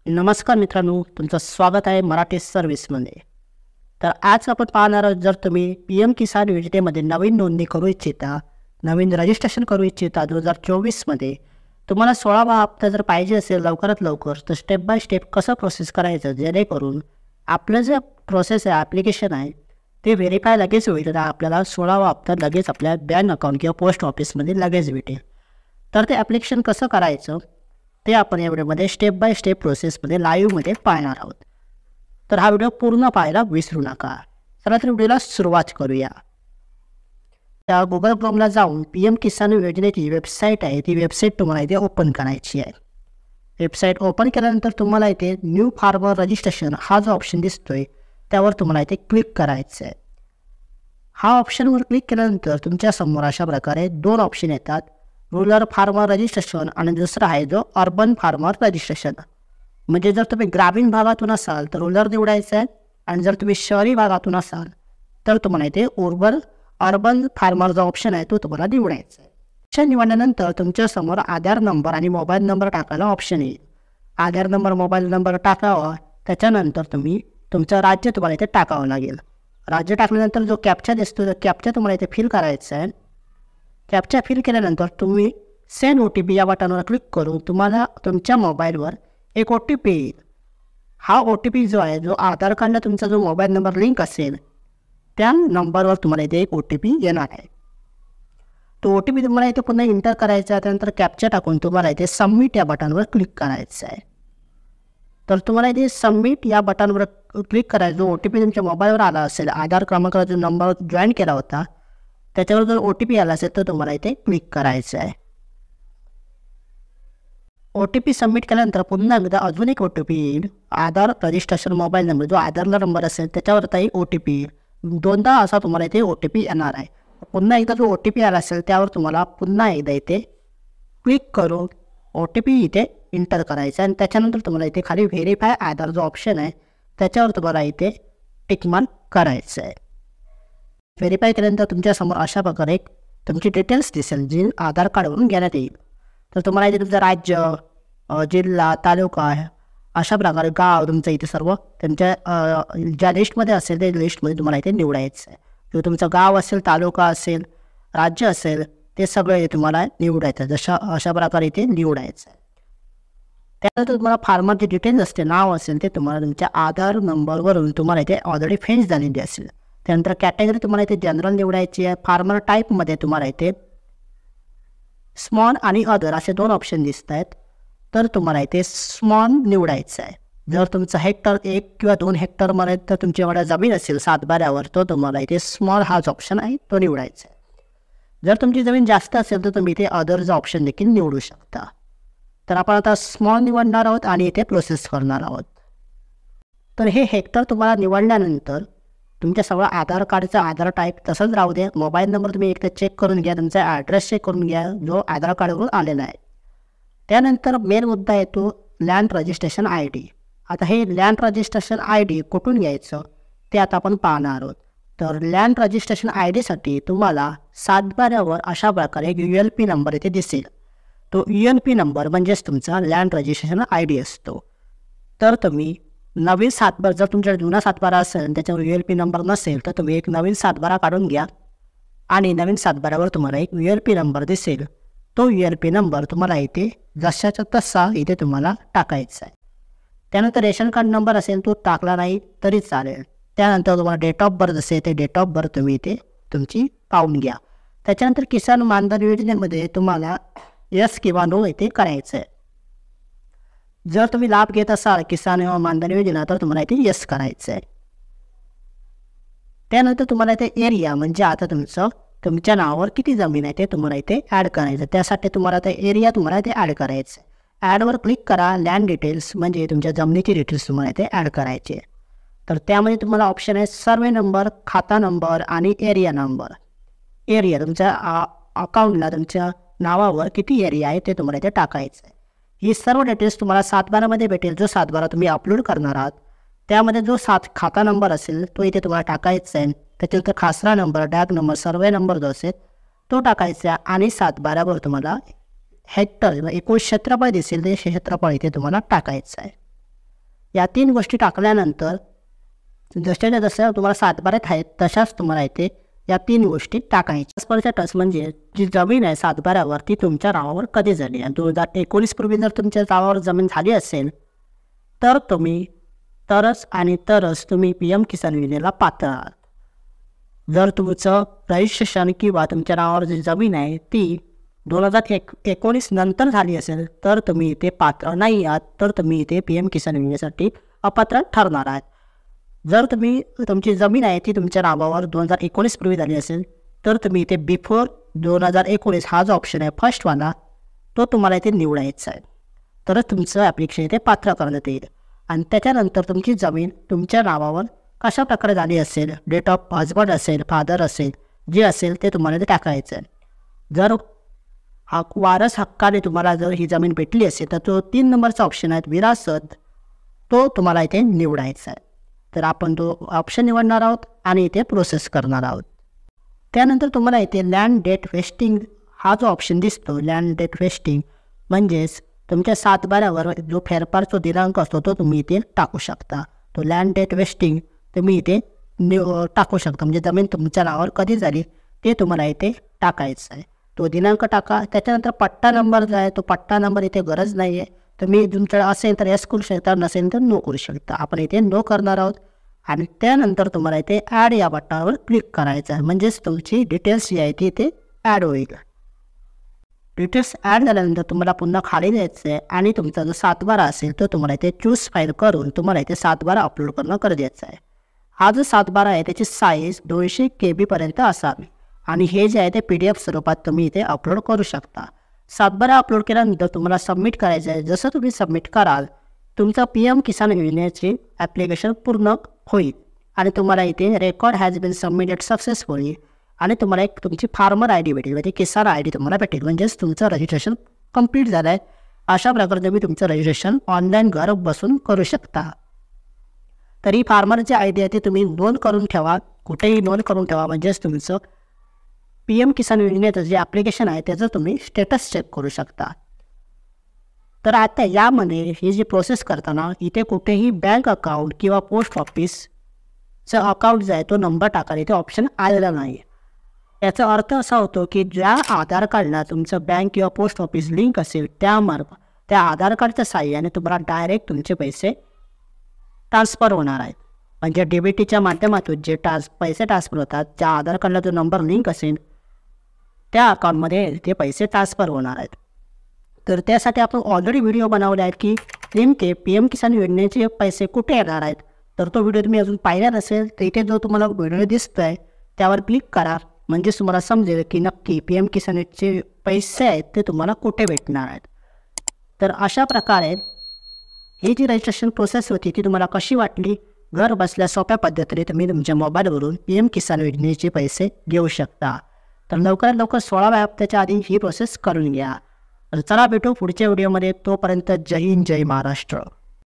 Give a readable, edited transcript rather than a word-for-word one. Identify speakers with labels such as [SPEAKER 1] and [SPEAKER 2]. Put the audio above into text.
[SPEAKER 1] नमस्कार मित्रांनो, तुमचं स्वागत आहे मराठी सर्व्हिसमध्ये. तर आज आपण पाहणार आहोत, जर तुम्ही PM किसान योजनेमध्ये नवीन नोंदणी करू इच्छिता, नवीन रजिस्ट्रेशन करू इच्छिता 2024मध्ये, तुम्हाला 16वा हप्ता जर पाहिजे असेल लवकरात लवकर, तर स्टेप बाय स्टेप कसं प्रोसेस करायचं, जेणेकरून आपलं जे प्रोसेस आहे, ॲप्लिकेशन आहे, ते व्हेरीफाय लगेच होईल. तर आपल्याला 16वा हप्ता लगेच आपल्या बँक अकाउंट किंवा पोस्ट ऑफिसमध्ये लगेच भेटेल. तर ते ॲप्लिकेशन कसं करायचं ते आपण या व्हिडिओमध्ये स्टेप बाय स्टेप प्रोसेसमध्ये लाईव्हमध्ये पाहणार आहोत. तर हा व्हिडिओ पूर्ण पाहायला विसरू नका. चला तर व्हिडिओला सुरुवात करूया. त्या गुगल क्रोमला जाऊन PM किसान योजनेची वेबसाईट आहे, ती वेबसाईट तुम्हाला इथे ओपन करायची आहे. वेबसाईट ओपन केल्यानंतर तुम्हाला इथे न्यू फार्मर रजिस्ट्रेशन हा जो ऑप्शन दिसतोय त्यावर तुम्हाला इथे क्लिक करायचं आहे. हा ऑप्शनवर क्लिक केल्यानंतर तुमच्यासमोर अशा प्रकारे दोन ऑप्शन येतात, रूरल फार्मर रजिस्ट्रेशन आणि दुसरा आहे जो अर्बन फार्मर रजिस्ट्रेशन. म्हणजे जर तुम्ही ग्रामीण भागातून असाल तर रूरल निवडायचं आहे, आणि जर तुम्ही शहरी भागातून असाल तर तुम्हाला इथे अर्बन फार्मर जो ऑप्शन आहे तो तुम्हाला निवडायचा आहे. ऑप्शन निवडल्यानंतर तुमच्यासमोर आधार नंबर आणि मोबाईल नंबर टाकायला ऑप्शन येईल. आधार नंबर, मोबाईल नंबर टाकावा. त्याच्यानंतर तुम्ही तुमचं राज्य तुम्हाला इथे टाकावं लागेल. राज्य टाकल्यानंतर जो कॅप्चा दिसतो तो कॅप्चा तुम्हाला इथे फिल करायचा आहे. कॅप्चा फिल केल्यानंतर तुम्ही सेंड OTP या बटनवर क्लिक करून तुम्हाला तुमच्या मोबाईलवर एक OTP येईल. हा OTP जो आहे, जो आधार कार्डला तुमचा जो मोबाईल नंबर लिंक असेल त्या नंबरवर तुम्हाला इथे एक OTP येणार आहे. तो OTP तुम्हाला इथे पुन्हा एंटर करायचा आहे. त्यानंतर कॅप्चा टाकून तुम्हाला इथे सबमिट या बटनवर क्लिक करायचं आहे. तर तुम्हाला इथे सबमिट या बटनवर क्लिक करायचं. जो OTP तुमच्या मोबाईलवर आला असेल, आधार क्रमांकाचा जो नंबर जॉईन केला होता त्याच्यावर जर OTP आला असेल तर तुम्हाला इथे क्लिक करायचं आहे. OTP सबमिट केल्यानंतर पुन्हा एकदा अजून एक OTP येईल. आधार रजिस्ट्रेशन मोबाईल नंबर, जो आधारला नंबर असेल त्याच्यावरही OTP येईल. दोनदा असा तुम्हाला इथे OTP येणार आहे. पुन्हा एकदा जो OTP आला असेल त्यावर तुम्हाला पुन्हा एकदा इथे क्लिक करून OTP इथे एंटर करायचा आहे. आणि त्याच्यानंतर तुम्हाला इथे खाली व्हेरीफाय आधार जो ऑप्शन आहे त्याच्यावर तुम्हाला इथे टिकमार्क करायचं आहे. व्हेरीफाय केल्यानंतर तुमच्यासमोर अशा प्रकारे तुमची डिटेल्स दिसेल, जी आधार कार्डवरून घेण्यात येईल. तर तुम्हाला इथे तुमचं राज्य, जिल्हा, तालुका, अशा प्रकारे गाव तुमचं इथे सर्व तुमच्या ज्या लिस्टमध्ये असेल त्या लिस्टमध्ये तुम्हाला इथे निवडायचं आहे. किंवा तुमचं गाव असेल, तालुका असेल, राज्य असेल, ते सगळे तुम्हाला निवडायचं आहे. अशा प्रकारे इथे निवडायचं आहे. त्यानंतर तुम्हाला फार्मरचे डिटेल्स असते, नाव असेल, ते तुम्हाला तुमच्या आधार नंबरवरून तुम्हाला इथे ऑलरेडी फेच झालेली असेल. त्यानंतर कॅटेगरी तुम्हाला इथे जनरल निवडायची आहे. फार्मर टाईपमध्ये तुम्हाला इथे स्मॉल आणि अदर असे दोन ऑप्शन दिसत आहेत. तर तुम्हाला इथे स्मॉल निवडायचं आहे. जर तुमचं हेक्टर 1 किंवा 2 हेक्टरमध्ये तर तुमची एवढ्या जमीन असेल सातबाऱ्यावर, तो तुम्हाला इथे स्मॉल हाच ऑप्शन आहे तो निवडायचा आहे. जर तुमची जमीन जास्त असेल तर तुम्ही इथे अदरचा ऑप्शन देखील निवडू शकता. तर आपण आता स्मॉल निवडणार आहोत आणि इथे प्रोसेस करणार आहोत. तर हे हेक्टर तुम्हाला निवडल्यानंतर तुमच्या सगळं आधार कार्डचा आधार टाईप तसंच राहू द्या. मोबाईल नंबर तुम्ही एकदा चेक करून घ्या, तुमचा ॲड्रेस चेक करून घ्या जो आधार कार्डवरून आलेला आहे. त्यानंतर मेन मुद्दा येतो लँड रजिस्ट्रेशन ID. आता हे लँड रजिस्ट्रेशन ID कुठून घ्यायचं ते आता आपण पाहणार आहोत. तर लँड रजिस्ट्रेशन IDसाठी तुम्हाला सातबाऱ्यावर अशा प्रकारे एक ULP नंबर इथे दिसेल. तो ULP नंबर म्हणजेच तुमचा लँड रजिस्ट्रेशन ID असतो. तर तुम्ही नवीन सातबारा, जर तुमच्या जुना सातबारा असेल त्याच्यावर ULP नंबर नसेल तर तुम्ही एक नवीन सातबारा काढून घ्या, आणि नवीन सातबाऱ्यावर तुम्हाला एक ULP नंबर दिसेल. तो ULP नंबर तुम्हाला इथे जशाचा तसा इथे तुम्हाला टाकायचा आहे. त्यानंतर रेशन कार्ड नंबर असेल तो टाकला नाही तरी चालेल. त्यानंतर तुम्हाला डेट ऑफ बर्थ असेल ते डेट ऑफ बर्थ तुम्ही इथे तुमची पाहून घ्या. त्याच्यानंतर किसान मानधन योजनेमध्ये तुम्हाला यस किंवा नो इथे करायचं आहे. जर तुम्ही लाभ घेत असाल किसान मानधन योजना तर तुम्हाला इथे यस करायचं आहे. त्यानंतर तुम्हाला इथे एरिया, म्हणजे आता तुमच्या नावावर किती जमीन आहे ते तुम्हाला इथे ॲड करायचं. त्यासाठी तुम्हाला आता एरिया तुम्हाला इथे ॲड करायचं आहे. ॲडवर क्लिक करा. लँड डिटेल्स म्हणजे तुमच्या जमिनीची डिटेल्स तुम्हाला इथे ॲड करायचे. तर त्यामध्ये तुम्हाला ऑप्शन आहे सर्वे नंबर, खाता नंबर आणि एरिया नंबर. एरिया तुमच्या अकाउंटला तुमच्या नावावर किती एरिया आहे ते तुम्हाला इथे टाकायचं आहे. ही सर्व डिटेल्स तुम्हाला सातबारामध्ये भेटेल. जो सातबारा तुम्ही अपलोड करणार आहात त्यामध्ये जो खाता नंबर असेल तो इथे तुम्हाला टाकायचा आहे. त्याच्यानंतर खासरा नंबर, डॅग नंबर, सर्वे नंबर जो असेल तो टाकायचा. आणि सातबाऱ्यावर तुम्हाला हेक्टर एकूण क्षेत्रफळ दिसेल ते क्षेत्रफळ इथे तुम्हाला टाकायचं आहे. या 3 गोष्टी टाकल्यानंतर जशाच्या जशा तुम्हाला सातबाऱ्यात आहेत तशाच तुम्हाला इथे या 3 गोष्टी टाकायच्या. ट्रान्सफरच्या म्हणजे जी जमीन आहे सातबाऱ्यावर ती तुमच्या नावावर कधी झाली आणि 2019 पूर्वी जर तुमच्या नावावर जमीन झाली असेल तर तुम्ही तरच तुम्ही PM किसान योजनेला पात्र आहात. जर तुमचं रजिस्ट्रेशन किंवा तुमच्या नावावर जी जमीन आहे ती 2019 नंतर झाली असेल तर तुम्ही इथे पात्र नाही आहात, तर तुम्ही इथे PM किसान योजनेसाठी अपात्र ठरणार आहात. जर तुमची जमीन आहे ती तुमच्या नावावर 2019 पूर्वी झाली असेल तर तुम्ही इथे बिफोर 2019 हा जो ऑप्शन आहे फर्स्टवाला तो तुम्हाला इथे निवडायचा आहे, तरच तुमचं ॲप्लिकेशन इथे पात्र करण्यात येईल. आणि त्याच्यानंतर तुमची जमीन तुमच्या नावावर कशा प्रकारे झाली असेल, डेट ऑफ हजबंड असेल, फादर असेल, जे असेल ते तुम्हाला इथे टाकायचं आहे. जर वारस हक्काने तुम्हाला जर ही जमीन भेटली असेल तर तो 3 नंबरचा ऑप्शन आहे विरासत, तो तुम्हाला इथे निवडायचा आहे. तर आपण तो ऑप्शन निवडणार आहोत आणि इथे प्रोसेस करणार आहोत. त्यानंतर तुम्हाला इथे लँड डेट वेस्टिंग हा जो ऑप्शन दिसतो, लँड डेट वेस्टिंग म्हणजेच तुमच्या सातबाऱ्यावर जो फेरफारचा दिनांक असतो तो तुम्ही इथे टाकू शकता. तो लँड डेट वेस्टिंग तुम्ही इथे टाकू शकता, म्हणजे जमीन तुमच्या नावावर कधी झाली ते तुम्हाला इथे टाकायचं आहे. तो दिनांक टाका. त्याच्यानंतर पट्टा नंबर जो आहे तो पट्टा नंबर इथे गरज नाही आहे, तुम्ही तुमच्याकडे असेल तर यस करू शकता, नसेल तर नो करू शकता. आपण इथे नो करणार आहोत आणि त्यानंतर तुम्हाला इथे ॲड या बटनावर क्लिक करायचं आहे, म्हणजेच तुमची डिटेल्स जी आहे ती इथे ॲड होईल. डिटेल्स ॲड झाल्यानंतर तुम्हाला पुन्हा खाली द्यायचं आहे आणि तुमचा जो सातबारा असेल तो तुम्हाला इथे चूज फाईल करून तुम्हाला इथे सातबारा अपलोड करणं गरजेचं आहे. हा जो सातबारा आहे त्याची साईज 200 KB पर्यंत असावी आणि हे जे आहे ते PDF स्वरूपात तुम्ही इथे अपलोड करू शकता. सातबारा अपलोड केल्यानंतर तुम्हाला सबमिट करायचं आहे. जसं तुम्ही सबमिट कराल तुमचं PM किसान योजनेचे ॲप्लिकेशन पूर्ण होईल आणि तुम्हाला इथे record has been submitted successfully आणि तुम्हाला एक तुमची फार्मर ID भेटेल, म्हणजे किसान ID तुम्हाला भेटेल, म्हणजेच तुमचं रजिस्ट्रेशन कंप्लीट झालं आहे. अशा प्रकारे तुम्ही तुमचं रजिस्ट्रेशन ऑनलाईन घर बसून करू शकता. तरी फार्मरची ID आहे ती तुम्ही नोंद करून ठेवा, कुठेही नोंद करून ठेवा, म्हणजेच तुमचं PM किसान योजनेचं जे ॲप्लिकेशन आहे त्याचं तुम्ही स्टेटस चेक करू शकता. तर आता यामध्ये ही जी प्रोसेस करताना इथे कुठेही बँक अकाउंट किंवा पोस्ट ऑफिसचं अकाउंट जो आहे तो नंबर टाकायला इथे ऑप्शन आलेला नाही. याचा अर्थ असा होतो की ज्या आधार कार्डला तुमचं बँक किंवा पोस्ट ऑफिस लिंक असेल त्या आधार कार्डच्या साहाय्याने तुम्हाला डायरेक्ट तुमचे पैसे ट्रान्सफर होणार आहेत. म्हणजे DBTच्या माध्यमातून जे पैसे ट्रान्सफर होतात, ज्या आधार कार्डला जो नंबर लिंक असेल त्या अकाउंटमध्ये ते पैसे ट्रान्सफर होणार आहेत. तर त्यासाठी आपण ऑलरेडी व्हिडिओ बनवले आहेत की नेमके PM किसान योजनेचे पैसे कुठे येणार आहेत. तर तो व्हिडिओ तुम्ही अजून पाहिला नसेल तर इथे जो तुम्हाला व्हिडिओ दिसतो आहे त्यावर क्लिक करा, म्हणजेच तुम्हाला समजेल की नक्की PM किसानचे पैसे आहेत ते तुम्हाला कुठे भेटणार आहेत. तर अशा प्रकारे ही जी रजिस्ट्रेशन प्रोसेस होती ती तुम्हाला कशी वाटली, घर बसल्या सोप्या पद्धतीने तुम्ही तुमच्या मोबाईलवरून PM किसान योजनेचे पैसे घेऊ शकता. तर लवकरात लवकर 16व्या हप्त्याच्या आधी ही प्रोसेस करून घ्या. तर चला भेटू पुढच्या व्हिडिओमध्ये. तोपर्यंत जय हिंद, जय महाराष्ट्र.